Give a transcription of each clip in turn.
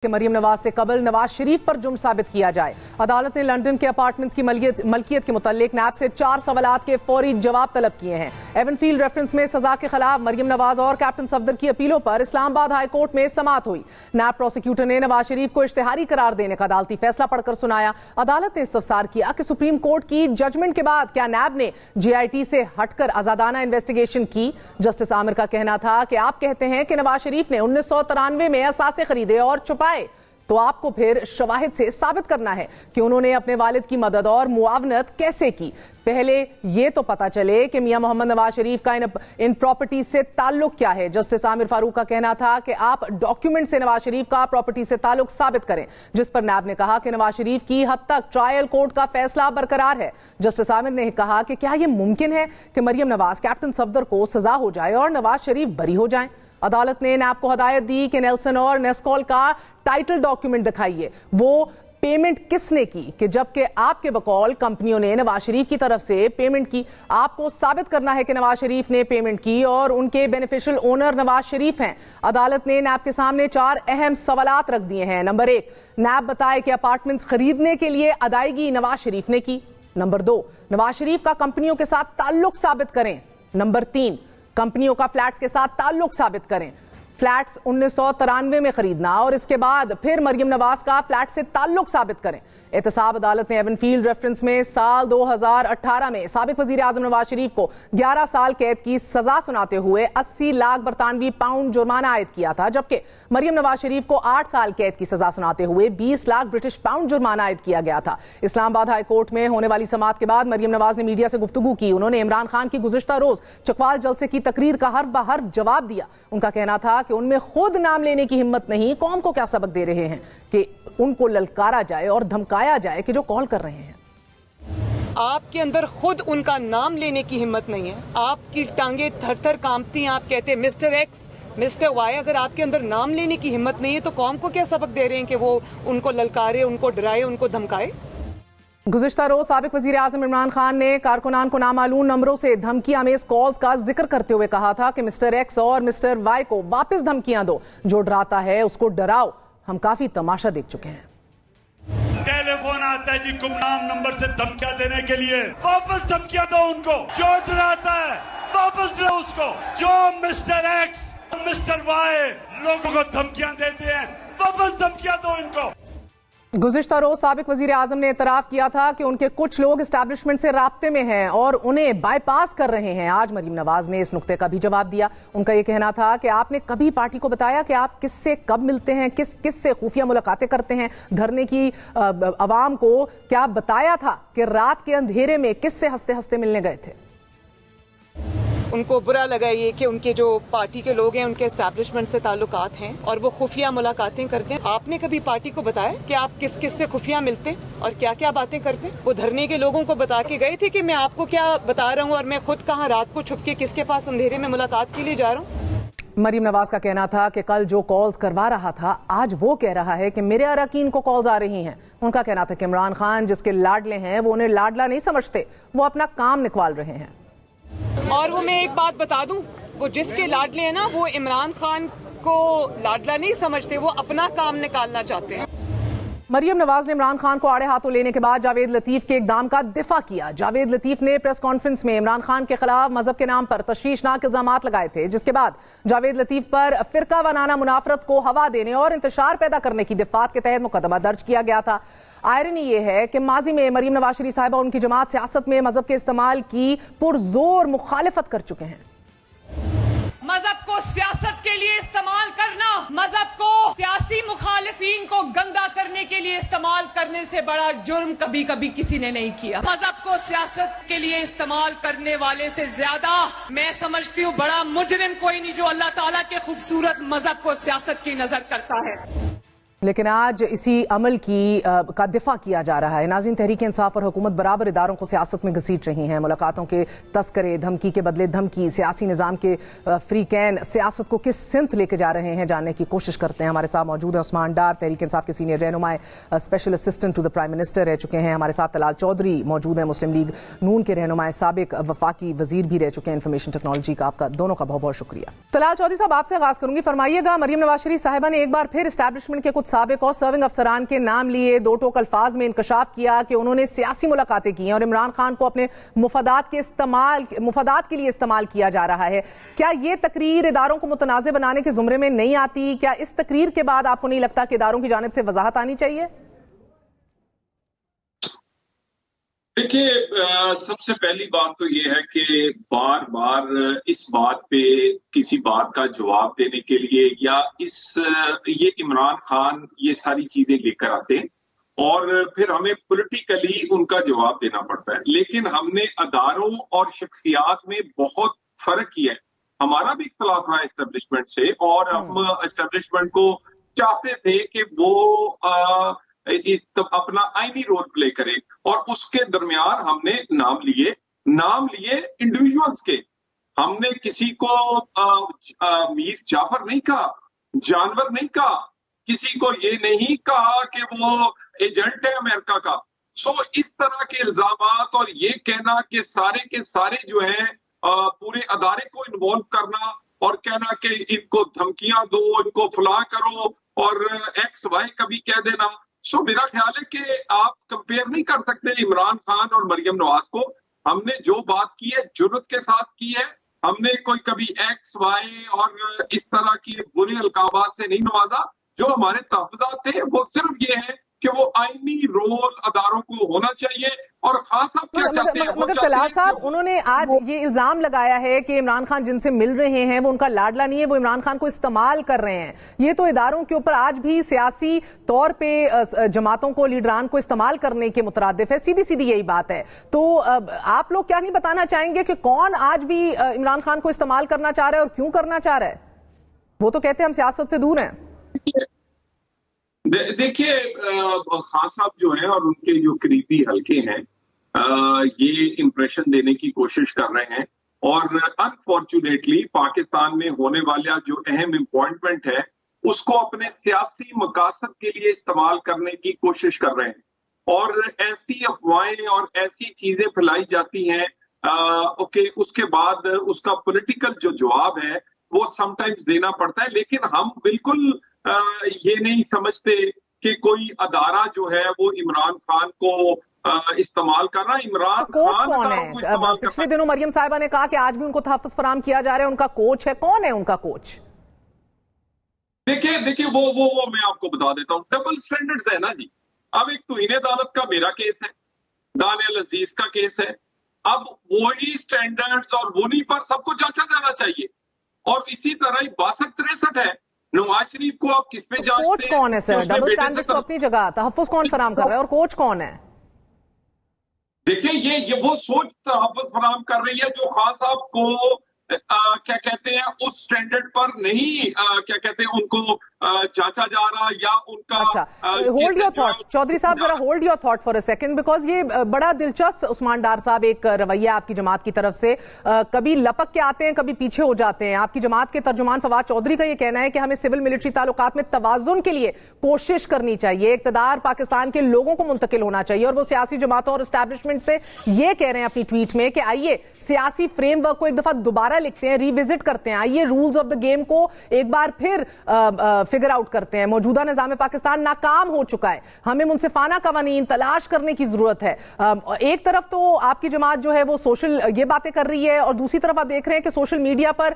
कि मरियम नवाज से कबल नवाज शरीफ पर जुर्म साबित किया जाए। अदालत ने लंदन के अपार्टमेंट्स की मलकियत के मुताल्लिक नैब से 4 सवालात के फौरी जवाब तलब किए हैं। एवनफील्ड रेफरेंस में सजा के खिलाफ मरियम नवाज और कैप्टन सफदर की अपीलों पर इस्लामाबाद हाई कोर्ट में समाअत हुई। नैब प्रोसिक्यूटर ने नवाज शरीफ को इश्तिहारी करार देने का अदालती फैसला पढ़कर सुनाया। अदालत ने इस्तफसार किया कि सुप्रीम कोर्ट की जजमेंट के बाद क्या नैब ने JIT से हटकर आजादाना इन्वेस्टिगेशन की। जस्टिस आमिर का कहना था कि आप कहते हैं कि नवाज शरीफ ने 1993 में असासे खरीदे और छुपाए, तो आपको फिर शवाहिद से साबित करना है कि उन्होंने अपने वालिद की मदद और मुआवनत कैसे की। पहले यह तो पता चले कि मियां मोहम्मद नवाज शरीफ का इन प्रॉपर्टी से ताल्लुक क्या है। जस्टिस आमिर फारूक का कहना था कि आप डॉक्यूमेंट से नवाज शरीफ का प्रॉपर्टी से ताल्लुक साबित करें, जिस पर नैब ने कहा कि नवाज शरीफ की हद तक ट्रायल कोर्ट का फैसला बरकरार है। जस्टिस आमिर ने कहा कि क्या यह मुमकिन है कि मरियम नवाज कैप्टन सफदर को सजा हो जाए और नवाज शरीफ बरी हो जाएं। अदालत ने नैब को हदायत दी कि नेल्सन और नेस्कॉल का टाइटल डॉक्यूमेंट दिखाइए, वो पेमेंट किसने की, कि जबकि आपके बकौल कंपनियों ने नवाज शरीफ की तरफ से पेमेंट की। आपको साबित करना है कि नवाज शरीफ ने पेमेंट की और उनके बेनिफिशियल ओनर नवाज शरीफ हैं। अदालत ने नैब के सामने 4 अहम सवालात रख दिए हैं। नंबर 1, नैब बताए कि अपार्टमेंट्स खरीदने के लिए अदायगी नवाज शरीफ ने की। नंबर 2, नवाज शरीफ का कंपनियों के साथ ताल्लुक साबित करें। नंबर 3, कंपनियों का फ्लैट्स के साथ ताल्लुक साबित करें। फ्लैट्स 1993 में खरीदना और इसके बाद फिर मरियम नवाज का फ्लैट से ताल्लुक साबित करें। एहतसाब अदालत ने एवनफील्ड रेफरेंस में साल 2018 में साबिक वजीर आजम नवाज शरीफ को 11 साल कैद की सजा सुनाते हुए 80 लाख बरतानवी पाउंड जुर्माना आयद किया था, जबकि मरियम नवाज शरीफ को 8 साल कैद की सजा सुनाते हुए 20 लाख ब्रिटिश पाउंड जुर्माना आयद किया गया था। इस्लामाबाद हाई कोर्ट में होने वाली समाअत के बाद मरियम नवाज ने मीडिया से गुफ्तगू की। उन्होंने इमरान खान की गुज़िश्ता रोज चकवाल जलसे की तकरीर का हर्फ ब हर्फ जवाब दिया। उनका कहना था कि उनमें खुद नाम लेने की हिम्मत नहीं, कौम को क्या सबक दे रहे हैं कि उनको ललकारा जाए और धमकाया जाए कि जो कॉल कर रहे हैं। आपके अंदर खुद उनका नाम लेने की हिम्मत नहीं है, आपकी टांगे थर थर कांपती हैं। आप कहते हैं मिस्टर एक्स, मिस्टर वाई। अगर आपके अंदर नाम लेने की हिम्मत नहीं है तो कौम को क्या सबक दे रहे हैं कि वो उनको ललकारे, उनको डराए, उनको धमकाए। गुज़िश्ता रोज साबिक वजीर आजम इमरान खान ने कारकुनान को नामालूम नंबरों से धमकी आमेज कॉल्स का जिक्र करते हुए कहा था कि मिस्टर एक्स और मिस्टर वाई को वापस धमकियां दो, जो डराता है उसको डराओ। हम काफी तमाशा देख चुके हैं। टेलीफोन आता है जी गुमनाम नंबर से धमकियां देने के लिए, वापस धमकियां दो उनको। जो डराता है वापस दो उसको। जो मिस्टर एक्स, मिस्टर वाई लोगों को धमकियां देते हैं, वापस धमकियां दो इनको। गुज़िश्ता रोज साबिक वजीर आजम ने इतराफ किया था कि उनके कुछ लोग एस्टैब्लिशमेंट से राब्ते में हैं और उन्हें बाईपास कर रहे हैं। आज मरियम नवाज ने इस नुक्ते का भी जवाब दिया। उनका यह कहना था कि आपने कभी पार्टी को बताया कि आप किससे कब मिलते हैं, किस से खुफिया मुलाकातें करते हैं। धरने की अवाम को क्या बताया था कि रात के अंधेरे में किससे हंसते हंसते मिलने गए थे। उनको बुरा लगा ये कि उनके जो पार्टी के लोग हैं उनके एस्टैब्लिशमेंट से ताल्लुकात हैं और वो खुफिया मुलाकातें करते हैं। आपने कभी पार्टी को बताया कि आप किस किस से खुफिया मिलते हैं और क्या क्या बातें करते हैं। वो धरने के लोगों को बता के गए थे कि मैं आपको क्या बता रहा हूँ और मैं खुद कहाँ रात को छुप के किसके पास अंधेरे में मुलाकात के लिए जा रहा हूँ। मरियम नवाज का कहना था कि कल जो कॉल्स करवा रहा था आज वो कह रहा है कि मेरे अरकान को कॉल्स आ रही हैं। उनका कहना था कि इमरान खान जिसके लाडले हैं वो उन्हें लाडला नहीं समझते, वो अपना काम निकाल रहे हैं। और वो मैं एक बात बता दूं, वो जिसके लाडले हैं ना, वो इमरान खान को लाडला नहीं समझते, वो अपना काम निकालना चाहते हैं। मरियम नवाज ने इमरान खान को आड़े हाथों लेने के बाद जावेद लतीफ के इकदाम का दिफा किया। जावेद लतीफ ने प्रेस कॉन्फ्रेंस में इमरान खान के खिलाफ मजहब के नाम पर तशवीशनाक इल्जामात लगाए थे, जिसके बाद जावेद लतीफ पर फिरका वाराना मुनाफरत को हवा देने और इंतशार पैदा करने की दिफात के तहत मुकदमा दर्ज किया गया था। आयरनी यह है कि माजी में मरियम नवाज शरीफ साहिबा उनकी जमात सियासत में मजहब के इस्तेमाल की पुरजोर मुखालिफत कर चुके हैं। मजहब को सियासत के लिए इस्तेमाल करना, मजहब को सियासी मुखालिफिन को गंदा करने के लिए इस्तेमाल करने से बड़ा जुर्म कभी कभी किसी ने नहीं किया। मजहब को सियासत के लिए इस्तेमाल करने वाले से ज्यादा मैं समझती हूँ बड़ा मुजरिम कोई नहीं जो अल्लाह ताला के खूबसूरत मजहब को सियासत की नजर करता है। लेकिन आज इसी अमल का दिफा किया जा रहा है। नाज़रीन, तहरीक इंसाफ और हुकूमत बराबर इदारों को सियासत में घसीट रही हैं। मुलाकातों के तस्करे, धमकी के बदले धमकी, सियासी निज़ाम के फ्री कैन सियासत को किस सिमत लेके जा रहे हैं जानने की कोशिश करते हैं। हमारे साथ मौजूद है उस्मान डार, तहरीक इंसाफ के सीनियर रहनुमा, special assistant to the prime minister रह चुके हैं। हमारे साथ तलाल चौधरी मौजूद हैं, मुस्लिम लीग नून के रहनुमा, साबिक वफाकी वजीर भी रह चुके हैं इंफॉर्मेशन टेक्नोलॉजी का। आपका दोनों का बहुत बहुत शुक्रिया। तलाल चौधरी साहब, आपसे आगाज करूंगी, फरमाइएगा, मरियम नवाज शरीफ साहिबा ने एक बार फिर एस्टैब्लिशमेंट के कुछ साबिक और सर्विंग अफसरान के नाम लिए, दो टोक अल्फाज में इंकशाफ किया कि उन्होंने सियासी मुलाकातें की हैं और इमरान खान को अपने मुफादात के लिए इस्तेमाल किया जा रहा है। क्या ये तकरीर इदारों को मुतनाज़ बनाने के जुमरे में नहीं आती? क्या इस तकरीर के बाद आपको नहीं लगता कि इदारों की जानिब से वजाहत आनी चाहिए? देखिए, सबसे पहली बात तो ये है कि बार बार इस बात पे किसी बात का जवाब देने के लिए या ये इमरान खान ये सारी चीजें लेकर आते हैं और फिर हमें पॉलिटिकली उनका जवाब देना पड़ता है। लेकिन हमने अदारों और शख्सियात में बहुत फर्क किया है। हमारा भी इख्तलाफ रहा एस्टेब्लिशमेंट से और हम एस्टेब्लिशमेंट को चाहते थे कि वो अपना आईनी रोल प्ले करे और उसके दरमियान हमने नाम लिए इंडिविजुअल्स के। हमने किसी को मीर जाफर नहीं कहा, जानवर नहीं कहा, किसी को ये नहीं कहा कि वो एजेंट है अमेरिका का। सो इस तरह के इल्जामात और ये कहना कि सारे के सारे जो है पूरे अदारे को इन्वॉल्व करना और कहना कि इनको धमकियां दो, इनको फला करो और एक्स वाई कभी कह देना। सो मेरा ख्याल है कि आप कंपेयर नहीं कर सकते इमरान खान और मरियम नवाज को। हमने जो बात की है जुर्रत के साथ की है। हमने कोई कभी एक्स वाई और इस तरह की बुरे अलकाबात से नहीं नवाजा। जो हमारे तहफ़्फ़ुज़ात थे वो सिर्फ ये है कि वो आईनी रोल अदारों को होना चाहिए। और खास आप क्या चाहते हैं? मगर तलाल साहब, उन्होंने आज ये इल्जाम लगाया है कि इमरान खान जिनसे मिल रहे हैं वो उनका लाडला नहीं है, वो इमरान खान को इस्तेमाल कर रहे हैं। ये तो इदारों के ऊपर आज भी सियासी तौर पे जमातों को, लीडरान को इस्तेमाल करने के मुतरादिफ है। सीधी सीधी यही बात है। तो आप लोग क्या नहीं बताना चाहेंगे कि कौन आज भी इमरान खान को इस्तेमाल करना चाह रहा है और क्यों करना चाह रहा है? वो तो कहते हैं हम सियासत से दूर हैं। देखिए, खान साहब जो है और उनके जो करीबी हल्के हैं ये इंप्रेशन देने की कोशिश कर रहे हैं और अनफॉर्चुनेटली पाकिस्तान में होने वाला जो अहम अपॉइंटमेंट है उसको अपने सियासी मकासद के लिए इस्तेमाल करने की कोशिश कर रहे हैं और ऐसी अफवाहें और ऐसी चीजें फैलाई जाती हैं उसके बाद उसका पॉलिटिकल जो जवाब है वो समटाइम्स देना पड़ता है। लेकिन हम बिल्कुल ये नहीं समझते कि कोई अदारा जो है वो इमरान खान को इस्तेमाल कर रहा है। इमरान कोच कौन है? पिछले दिनों मरियम साहिबा ने कहा कि आज भी उनको तहफ़्फ़ुज़ फराहम किया जा रहा है। उनका कोच है, कौन है उनका कोच? देखिए वो मैं आपको बता देता हूँ। डबल स्टैंडर्ड्स है ना जी। अब एक तौहीन अदालत का मेरा केस है, दानियल अजीज का केस है। अब वही स्टैंडर्ड्स और वही पर सबको जांचा जाना चाहिए। और इसी तरह 62-63 है। नवाज शरीफ को आप किस पे जांचते हैं? कोच कौन है सर? डबल स्टैंडर्ड्स तो अपनी जगह, तहफ़्फ़ुज़ कौन फराहम कर रहा है और कोच कौन है? देखिए ये वो सोच तहफ़्फ़ुज़ फराहम कर रही है जो खान साहब को क्या कहते हैं उस स्टैंडर्ड पर नहीं क्या कहते हैं उनको जांचा जा रहा या उनका। अच्छा, होल्ड योर थॉट चौधरी साहब, जरा hold your thought for a second, because ये बड़ा दिलचस्प उस्मान डार साहब एक रवैया आपकी जमात की तरफ से। कभी लपक के आते हैं, कभी पीछे हो जाते हैं। आपकी जमात के तर्जुमान फवाद चौधरी का ये कहना है कि हमें सिविल मिलिट्री ताल्लुकात में तवाज़ुन के लिए कोशिश करनी चाहिए, इक़्तिदार पाकिस्तान के लोगों को मुंतकिल होना चाहिए। और वो सियासी जमातों और एस्टैब्लिशमेंट से ये कह रहे हैं अपनी ट्वीट में कि आइए सियासी फ्रेमवर्क को एक दफा दोबारा लिखते हैं, रिविजिट करते हैं, आइए रूल्स ऑफ द गेम को एक बार फिर फिगर आउट करते हैं। मौजूदा निज़ाम पाकिस्तान नाकाम हो चुका है, हमें मुनसिफाना कवानीन तलाश करने की जरूरत है। एक तरफ तो आपकी जमात जो है वो सोशल ये बातें कर रही है और दूसरी तरफ आप देख रहे हैं कि सोशल मीडिया पर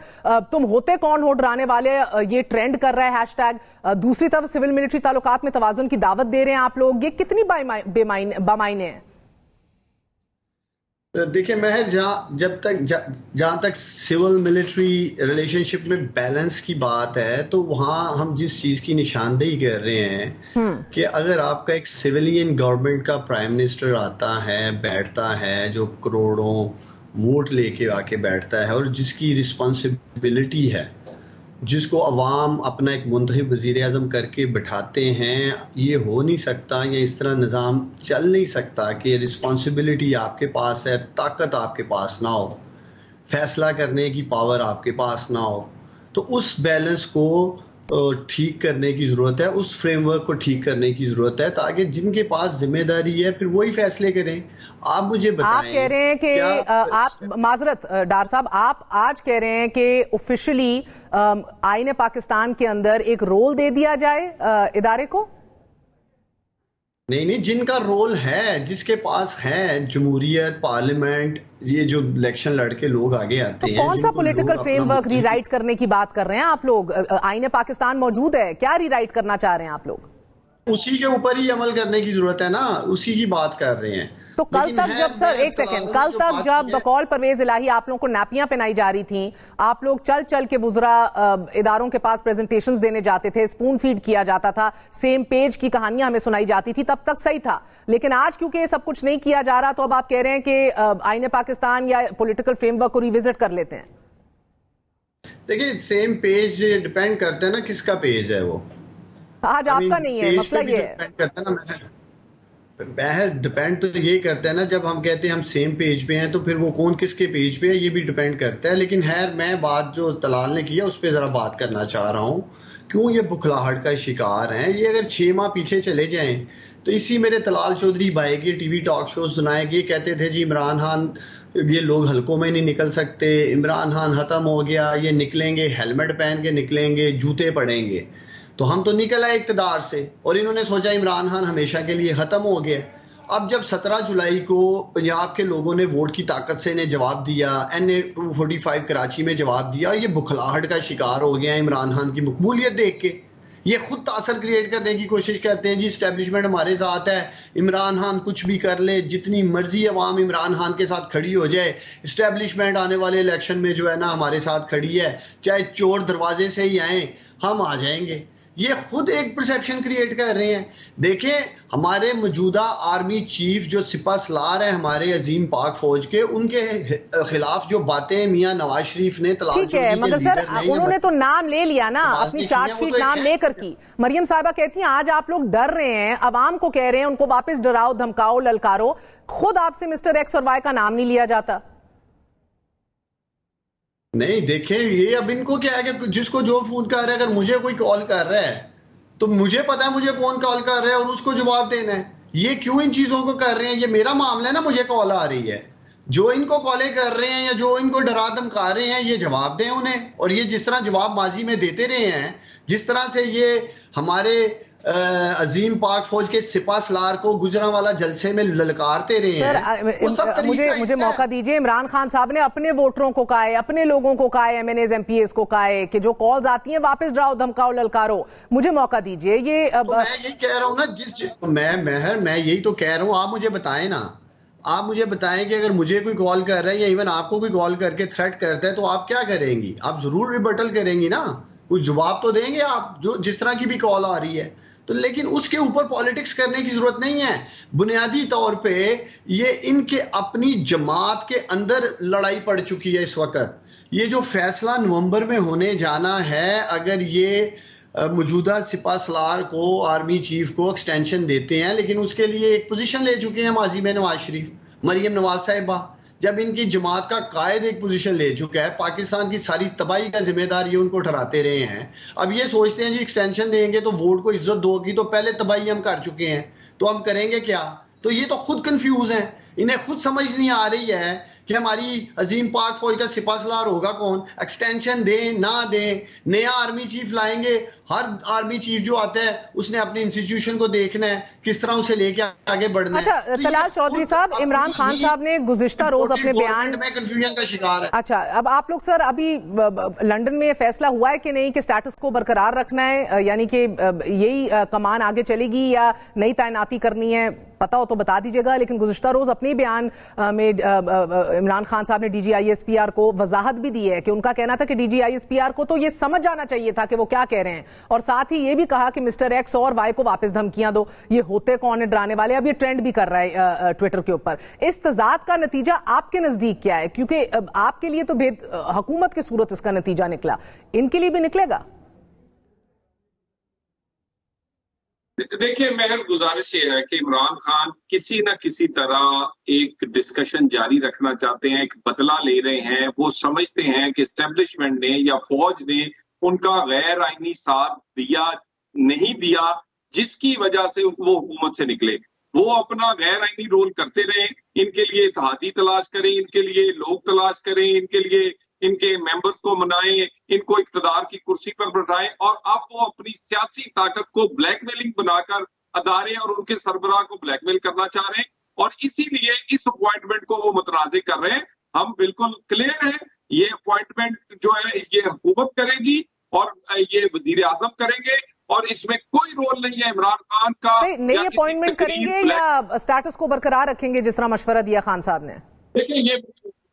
तुम होते कौन हो डराने वाले ये ट्रेंड कर रहा है हैशटैग। दूसरी तरफ सिविल मिलिट्री ताल्लुकात में तवाज़ुन की दावत दे रहे हैं आप लोग। ये कितनी बेमायने है? देखिए महर, जहां तक सिविल मिलिट्री रिलेशनशिप में बैलेंस की बात है तो वहां हम जिस चीज की निशानदेही कर रहे हैं कि अगर आपका एक सिविलियन गवर्नमेंट का प्राइम मिनिस्टर आता है, बैठता है, जो करोड़ों वोट लेके आके बैठता है और जिसकी रिस्पॉन्सिबिलिटी है, जिसको अवाम अपना एक मुंतखब वज़ीर-ए-आज़म करके बिठाते हैं, ये हो नहीं सकता या इस तरह निज़ाम चल नहीं सकता कि रिस्पॉन्सिबिलिटी आपके पास है, ताकत आपके पास ना हो, फैसला करने की पावर आपके पास ना हो। तो उस बैलेंस को ठीक करने की जरूरत है, उस फ्रेमवर्क को ठीक करने की जरूरत है, ताकि जिनके पास जिम्मेदारी है फिर वही फैसले करें। आप मुझे बताएं, आप कह रहे हैं कि आप माजरत डार साहब, आप आज कह रहे हैं कि ऑफिशियली आईन पाकिस्तान के अंदर एक रोल दे दिया जाए इदारे को? नहीं, जिनका रोल है, जिसके पास है जमहूरियत, पार्लियामेंट, ये जो इलेक्शन लड़के लोग आगे आते हैं, कौन सा पॉलिटिकल फ्रेमवर्क रीराइट करने की बात कर रहे हैं आप लोग? आईन पाकिस्तान मौजूद है, क्या रीराइट करना चाह रहे हैं आप लोग? उसी के ऊपर ही अमल करने की जरूरत है ना, उसी की बात कर रहे हैं। तो कल तक जब सर एक सेकेंड, कल तक जब बकौल परवेज इलाही आप लोगों को नैपियां पहनाई जा रही थी, आप लोग चल चल के वुज़रा इदारों के पास प्रेजेंटेशंस देने जाते थे, स्पून फीड किया जाता था, सेम पेज की कहानियां हमें सुनाई जाती थी, तब तक सही था। लेकिन आज क्योंकि ये सब कुछ नहीं किया जा रहा, तो अब आप कह रहे हैं कि आईन पाकिस्तान या पॉलिटिकल फ्रेमवर्क को रिविजिट कर लेते हैं। देखिए, सेम पेज डिपेंड करता है ना किसका पेज है वो। आज आपका नहीं है, मसला ये है। डिपेंड करता है ना, डिपेंड तो ये करता है ना, जब हम कहते हैं हम सेम पेज पे हैं तो फिर वो कौन किसके पेज पे है ये भी डिपेंड करता है। लेकिन खैर, मैं बात जो तलाल ने किया उस पर जरा बात करना चाह रहा हूँ। क्यों ये बुखलाहट का शिकार हैं? ये अगर 6 माह पीछे चले जाएं तो इसी मेरे तलाल चौधरी भाई के टीवी टॉक शो सुनाए कि कहते थे जी इमरान खान, ये लोग हलकों में नहीं निकल सकते, इमरान खान खत्म हो गया, ये निकलेंगे हेलमेट पहन के निकलेंगे, जूते पड़ेंगे। तो हम तो निकल आए इक्तदार से और इन्होंने सोचा इमरान खान हमेशा के लिए खत्म हो गया। अब जब 17 जुलाई को पंजाब के लोगों ने वोट की ताकत से इन्हें जवाब दिया, NA 245 कराची में जवाब दिया, ये बुखलाहट का शिकार हो गया इमरान खान की मकबूलियत देख के। ये खुद तासर क्रिएट करने की कोशिश करते हैं जी, इस्टेब्लिशमेंट हमारे साथ है, इमरान खान कुछ भी कर ले, जितनी मर्जी अवाम इमरान खान के साथ खड़ी हो जाए, इस्टेब्लिशमेंट आने वाले इलेक्शन में जो है ना हमारे साथ खड़ी है, चाहे चोर दरवाजे से ही आए, हम आ जाएंगे। ये खुद एक परसेप्शन क्रिएट कर रहे हैं। देखें, हमारे मौजूदा आर्मी चीफ जो सिपा सलार है हमारे अजीम पाक फौज के, उनके खिलाफ जो बातें मियां नवाज शरीफ ने ठीक है, मगर सर उन्होंने तो नाम ले लिया ना, अपनी चार्जशीट नाम लेकर की। मरियम साहिबा कहती हैं आज आप लोग डर रहे हैं, अवाम को कह रहे हैं उनको वापस डराओ, धमकाओ, ललकारो, खुद आपसे मिस्टर एक्स और वाई का नाम नहीं लिया जाता। नहीं, देखें, ये अब इनको क्या है कि जिसको जो फोन कर रहा है, अगर मुझे कोई कॉल कर रहा है तो मुझे पता है मुझे कौन कॉल कर रहा है और उसको जवाब देना है। ये क्यों इन चीजों को कर रहे हैं? ये मेरा मामला है ना, मुझे कॉल आ रही है, जो इनको कॉलें कर रहे हैं या जो इनको डरा धमका रहे हैं ये जवाब दें उन्हें। और ये जिस तरह जवाब माजी में देते रहे हैं, जिस तरह से ये हमारे अजीम पाक फौज के सिपा सलार को गुजरांवाला जलसे में ललकारते रहे हैं। मुझे मौका दीजिए। इमरान खान साहब ने अपने वोटरों को कहा है, अपने लोगों को कहा है, MNAs MPAs को कहा है कि जो कॉल्स आती हैं वापस डराओ, धमकाओ, ललकारो। मुझे मौका दीजिए। ये तो मैं यही कह रहा हूँ ना, मैं यही तो कह रहा हूँ। आप मुझे बताएं ना, आप मुझे बताएं कि अगर मुझे कोई कॉल कर रहा है या इवन आपको कोई कॉल करके थ्रेट करता है तो आप क्या करेंगी? आप जरूर रिबटल करेंगी ना, कुछ जवाब तो देंगे आप, जो जिस तरह की भी कॉल आ रही है तो। लेकिन उसके ऊपर पॉलिटिक्स करने की जरूरत नहीं है। बुनियादी तौर पे ये इनके अपनी जमात के अंदर लड़ाई पड़ चुकी है इस वक्त। ये जो फैसला नवंबर में होने जाना है, अगर ये मौजूदा सिपा सलार को, आर्मी चीफ को एक्सटेंशन देते हैं, लेकिन उसके लिए एक पोजीशन ले चुके हैं माजी में नवाज शरीफ, मरियम नवाज साहिबा, जब इनकी जमात का कायद एक पोजीशन ले चुका है, पाकिस्तान की सारी तबाही का जिम्मेदार ये उनको ठहराते रहे हैं। अब ये सोचते हैं जी एक्सटेंशन देंगे तो वोट को इज्जत दोगी, तो पहले तबाही हम कर चुके हैं तो हम करेंगे क्या? तो ये तो खुद कंफ्यूज हैं, इन्हें खुद समझ नहीं आ रही है कि हमारी अजीम पाक फौज का सिपा सलार होगा कौन, एक्सटेंशन दें ना दें, नया आर्मी चीफ लाएंगे, हर आर्मी चीफ जो आता है उसने अपने इंस्टीट्यूशन को देखना है, किस तरह उसे लेके आगे बढ़ना है। अच्छा, तलाल चौधरी साहब, इमरान खान साहब ने गुज़िश्ता रोज अपने बयान में कंफ्यूजन का शिकार है। अच्छा, अब आप लोग सर अभी लंदन में फैसला हुआ है कि नहीं कि स्टेटस को बरकरार रखना है, यानी कि यही कमान आगे चलेगी या नई तैनाती करनी है? पता हो तो बता दीजिएगा। लेकिन गुज़िश्ता रोज अपने बयान में इमरान खान साहब ने DGISPR को वजाहत भी दी है कि उनका कहना था कि DGISPR को तो ये समझ जाना चाहिए था कि वो क्या कह रहे हैं, और साथ ही ये भी कहा कि मिस्टर एक्स और वाई को वापस धमकियां दो। ये होते कौन है डराने वाले? अब ये ट्रेंड भी कर रहा है ट्विटर के ऊपर। इस तजाद का नतीजा आपके नजदीक क्या है? क्योंकि आपके लिए तो हुकूमत की सूरत इसका नतीजा निकला, इनके लिए भी निकलेगा? देखिए, मेरी गुजारिश ये है कि इमरान खान किसी न किसी तरह एक डिस्कशन जारी रखना चाहते हैं, एक बदला ले रहे हैं। वो समझते हैं कि एस्टेब्लिशमेंट ने या फौज ने उनका गैर आईनी साथ दिया नहीं दिया, जिसकी वजह से वो हुकूमत से निकले। वो अपना गैर आईनी रोल करते रहे, इनके लिए इत्तेहादी तलाश करें, इनके लिए लोग तलाश करें, इनके लिए इनके मेंबर्स को मनाएं, इनको इख्तिदार की कुर्सी पर बैठाएं, और अब वो अपनी सियासी ताकत को ब्लैकमेलिंग बनाकर अदारे और उनके सरबराह को ब्लैकमेल करना चाह रहे हैं, और इसीलिए इस अपॉइंटमेंट को वो मुतनाज़े कर रहे हैं। हम बिल्कुल क्लियर है, ये अपॉइंटमेंट जो है ये हुकूमत करेगी और ये वजीर आजम करेंगे, और इसमें कोई रोल नहीं है इमरान खान का। नई अपॉइंटमेंट करेंगे या स्टेटस को बरकरार रखेंगे जिस तरह मशवरा दिया खान साहब ने?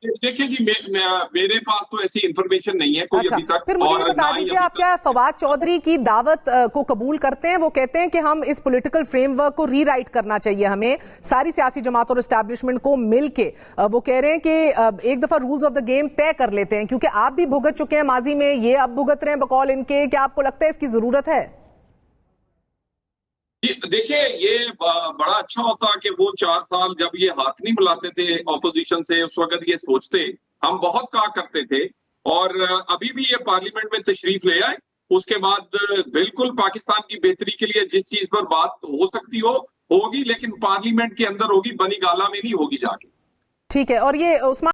देखिए जी, मेरे पास तो ऐसी इंफॉर्मेशन नहीं है कोई अभी तक। फिर मुझे ये बता दीजिए, आप क्या फवाद चौधरी की दावत को कबूल करते हैं? वो कहते हैं कि हम इस पॉलिटिकल फ्रेमवर्क को रीराइट करना चाहिए, हमें सारी सियासी जमात और एस्टैब्लिशमेंट को मिलके। वो कह रहे हैं कि एक दफा रूल्स ऑफ द गेम तय कर लेते हैं, क्योंकि आप भी भुगत चुके हैं माजी में, ये अब भुगत रहे हैं बकौल इनके। क्या आपको लगता है इसकी जरूरत है? देखिए, ये बड़ा अच्छा होता कि वो 4 साल जब ये हाथ नहीं मिलाते थे ऑपोजिशन से, उस वक्त ये सोचते, हम बहुत कहा करते थे, और अभी भी ये पार्लियामेंट में तशरीफ ले आए। उसके बाद बिल्कुल पाकिस्तान की बेहतरी के लिए जिस चीज पर बात हो सकती होगी, लेकिन पार्लियामेंट के अंदर होगी, बनी गाला में नहीं होगी जाके। ठीक है। और ये उस्मान